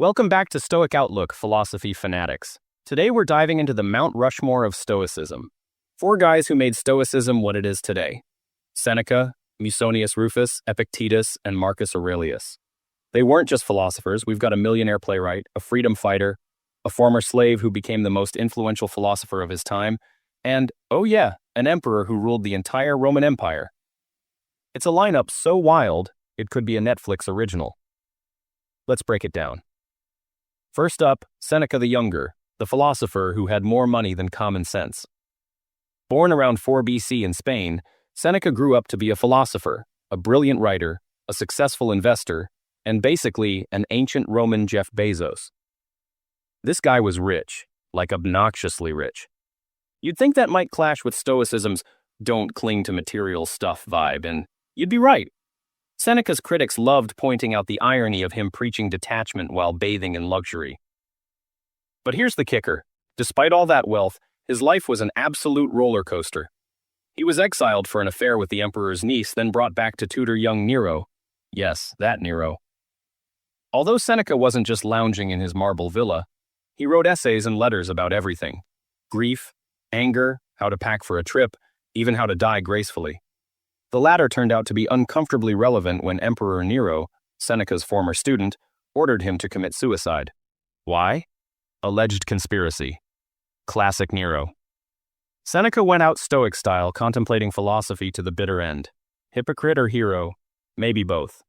Welcome back to Stoic Outlook, Philosophy Fanatics. Today we're diving into the Mount Rushmore of Stoicism. Four guys who made Stoicism what it is today. Seneca, Musonius Rufus, Epictetus, and Marcus Aurelius. They weren't just philosophers. We've got a millionaire playwright, a freedom fighter, a former slave who became the most influential philosopher of his time, and, oh yeah, an emperor who ruled the entire Roman Empire. It's a lineup so wild, it could be a Netflix original. Let's break it down. First up, Seneca the Younger, the philosopher who had more money than common sense. Born around 4 BC in Spain, Seneca grew up to be a philosopher, a brilliant writer, a successful investor, and basically an ancient Roman Jeff Bezos. This guy was rich, like obnoxiously rich. You'd think that might clash with Stoicism's don't cling to material stuff vibe, and you'd be right. Seneca's critics loved pointing out the irony of him preaching detachment while bathing in luxury. But here's the kicker. Despite all that wealth, his life was an absolute roller coaster. He was exiled for an affair with the emperor's niece, then brought back to tutor young Nero. Yes, that Nero. Although Seneca wasn't just lounging in his marble villa, he wrote essays and letters about everything. Grief, anger, how to pack for a trip, even how to die gracefully. The latter turned out to be uncomfortably relevant when Emperor Nero, Seneca's former student, ordered him to commit suicide. Why? Alleged conspiracy. Classic Nero. Seneca went out Stoic style, contemplating philosophy to the bitter end. Hypocrite or hero? Maybe both.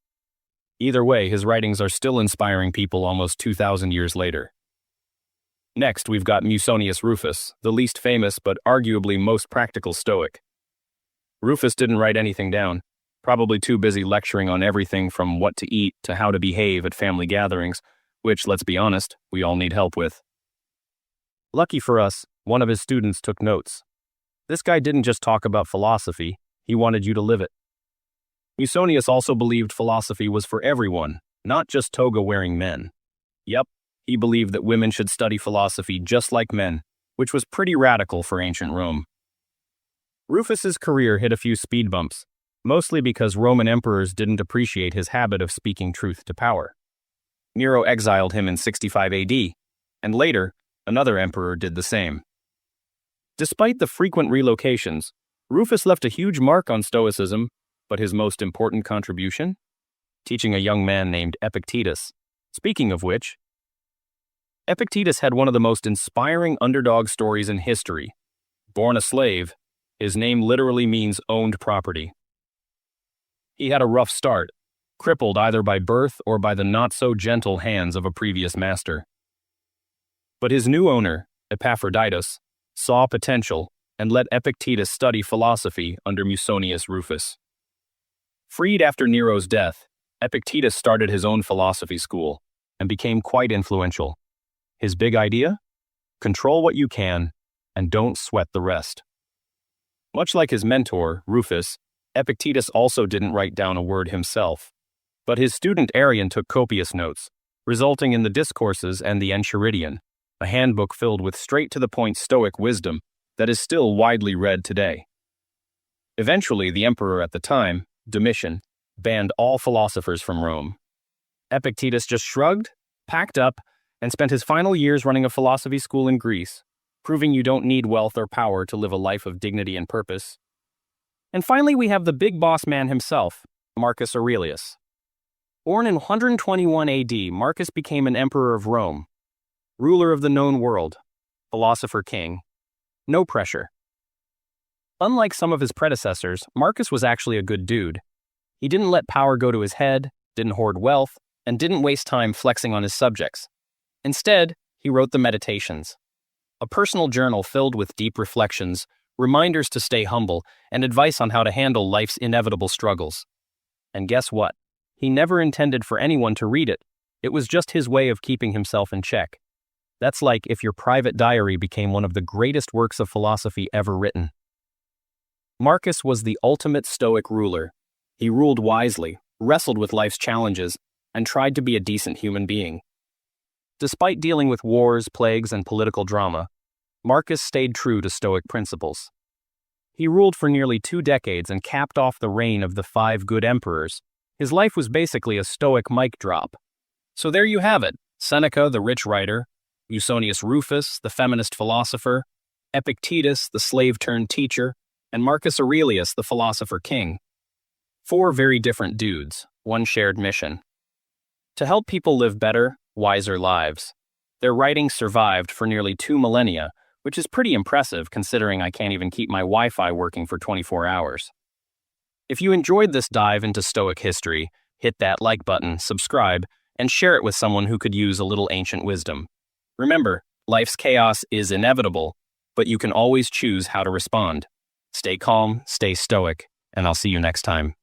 Either way, his writings are still inspiring people almost 2,000 years later. Next, we've got Musonius Rufus, the least famous but arguably most practical Stoic. Rufus didn't write anything down, probably too busy lecturing on everything from what to eat to how to behave at family gatherings, which, let's be honest, we all need help with. Lucky for us, one of his students took notes. This guy didn't just talk about philosophy, he wanted you to live it. Musonius also believed philosophy was for everyone, not just toga-wearing men. Yep, he believed that women should study philosophy just like men, which was pretty radical for ancient Rome. Rufus's career hit a few speed bumps, mostly because Roman emperors didn't appreciate his habit of speaking truth to power. Nero exiled him in 65 AD, and later, another emperor did the same. Despite the frequent relocations, Rufus left a huge mark on Stoicism, but his most important contribution? Teaching a young man named Epictetus. Speaking of which, Epictetus had one of the most inspiring underdog stories in history. Born a slave, his name literally means owned property. He had a rough start, crippled either by birth or by the not-so-gentle hands of a previous master. But his new owner, Epaphroditus, saw potential and let Epictetus study philosophy under Musonius Rufus. Freed after Nero's death, Epictetus started his own philosophy school and became quite influential. His big idea? Control what you can and don't sweat the rest. Much like his mentor, Rufus, Epictetus also didn't write down a word himself, but his student Arrian took copious notes, resulting in the Discourses and the Enchiridion, a handbook filled with straight-to-the-point Stoic wisdom that is still widely read today. Eventually, the emperor at the time, Domitian, banned all philosophers from Rome. Epictetus just shrugged, packed up, and spent his final years running a philosophy school in Greece, proving you don't need wealth or power to live a life of dignity and purpose. And finally, we have the big boss man himself, Marcus Aurelius. Born in 121 AD, Marcus became an emperor of Rome, ruler of the known world, philosopher king. No pressure. Unlike some of his predecessors, Marcus was actually a good dude. He didn't let power go to his head, didn't hoard wealth, and didn't waste time flexing on his subjects. Instead, he wrote the Meditations, a personal journal filled with deep reflections, reminders to stay humble, and advice on how to handle life's inevitable struggles. And guess what? He never intended for anyone to read it. It was just his way of keeping himself in check. That's like if your private diary became one of the greatest works of philosophy ever written. Marcus was the ultimate Stoic ruler. He ruled wisely, wrestled with life's challenges, and tried to be a decent human being. Despite dealing with wars, plagues, and political drama, Marcus stayed true to Stoic principles. He ruled for nearly 2 decades and capped off the reign of the 5 good emperors. His life was basically a Stoic mic drop. So there you have it, Seneca, the rich writer, Musonius Rufus, the feminist philosopher, Epictetus, the slave-turned-teacher, and Marcus Aurelius, the philosopher king. 4 very different dudes, one shared mission: to help people live better, wiser lives. Their writings survived for nearly 2 millennia, which is pretty impressive considering I can't even keep my Wi-Fi working for 24 hours. If you enjoyed this dive into Stoic history, hit that like button, subscribe, and share it with someone who could use a little ancient wisdom. Remember, life's chaos is inevitable, but you can always choose how to respond. Stay calm, stay stoic, and I'll see you next time.